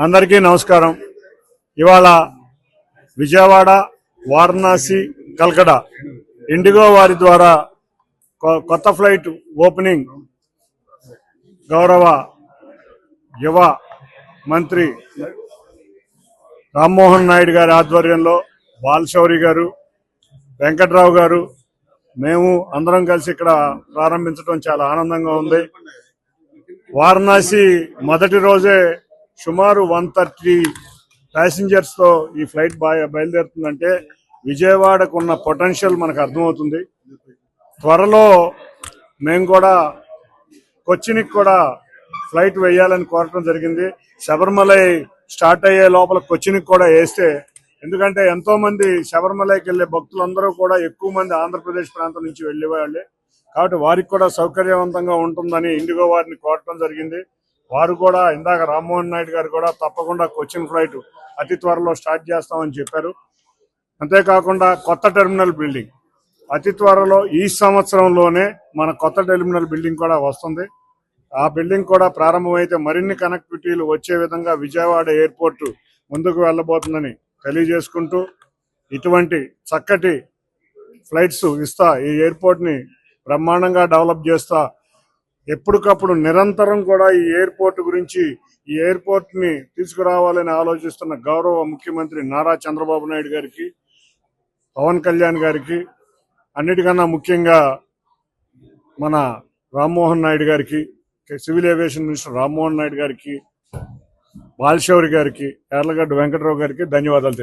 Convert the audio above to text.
అందరికీ నమస్కారం. ఇవాళ విజయవాడ, వారణాసి, కల్కటా ఇండిగో వారి ద్వారా కొత్త ఫ్లైట్ ఓపెనింగ్ గౌరవ యువ మంత్రి రామ్మోహన్ నాయుడు గారి ఆధ్వర్యంలో బాలశౌరి గారు, వెంకట్రావు గారు, మేము అందరం కలిసి ఇక్కడ ప్రారంభించడం చాలా ఆనందంగా ఉంది. వారణాసి మొదటి రోజే సుమారు 130 ప్యాసింజర్స్ తో ఈ ఫ్లైట్ బయలుదేరుతుందంటే విజయవాడకు ఉన్న పొటెన్షియల్ మనకు అర్థమవుతుంది. త్వరలో మేము కూడా కొచ్చినికి కూడా ఫ్లైట్ వేయాలని కోరటం జరిగింది. శబరిమలై స్టార్ట్ అయ్యే లోపల కొచ్చినికి కూడా వేస్తే, ఎందుకంటే ఎంతో మంది శబరిమలైకి వెళ్లే భక్తులందరూ కూడా ఎక్కువ మంది ఆంధ్రప్రదేశ్ ప్రాంతం నుంచి వెళ్లేవాళ్ళే, కాబట్టి వారికి కూడా సౌకర్యవంతంగా ఉంటుందని ఇండిగో వారిని కోరటం జరిగింది. వారు కూడా ఇందాక రామ్మోహన్ నాయుడు గారు కూడా తప్పకుండా కొచ్చిన్ ఫ్లైట్ అతి త్వరలో స్టార్ట్ చేస్తామని చెప్పారు. అంతేకాకుండా కొత్త టెర్మినల్ బిల్డింగ్ అతి త్వరలో ఈ సంవత్సరంలోనే మన కొత్త టెర్మినల్ బిల్డింగ్ కూడా వస్తుంది. ఆ బిల్డింగ్ కూడా ప్రారంభమైతే మరిన్ని కనెక్టివిటీలు వచ్చే విధంగా విజయవాడ ఎయిర్పోర్ట్ ముందుకు వెళ్ళబోతుందని తెలియజేసుకుంటూ, ఇటువంటి చక్కటి ఫ్లైట్స్ ఇస్తా ఈ ఎయిర్పోర్ట్ ని బ్రహ్మాండంగా డెవలప్ చేస్తా, ఎప్పటికప్పుడు నిరంతరం కూడా ఈ ఎయిర్పోర్ట్ గురించి, ఈ ఎయిర్పోర్ట్ ని తీసుకురావాలని ఆలోచిస్తున్న గౌరవ ముఖ్యమంత్రి నారా చంద్రబాబు నాయుడు గారికి, పవన్ కళ్యాణ్ గారికి, అన్నిటికన్నా ముఖ్యంగా మన రామ్మోహన్ నాయుడు గారికి, civil aviation minister Rammohan Naidu గారికి, బాలశౌరి గారికి, యార్లగడ్డ వెంకట్రావు గారికి ధన్యవాదాలు.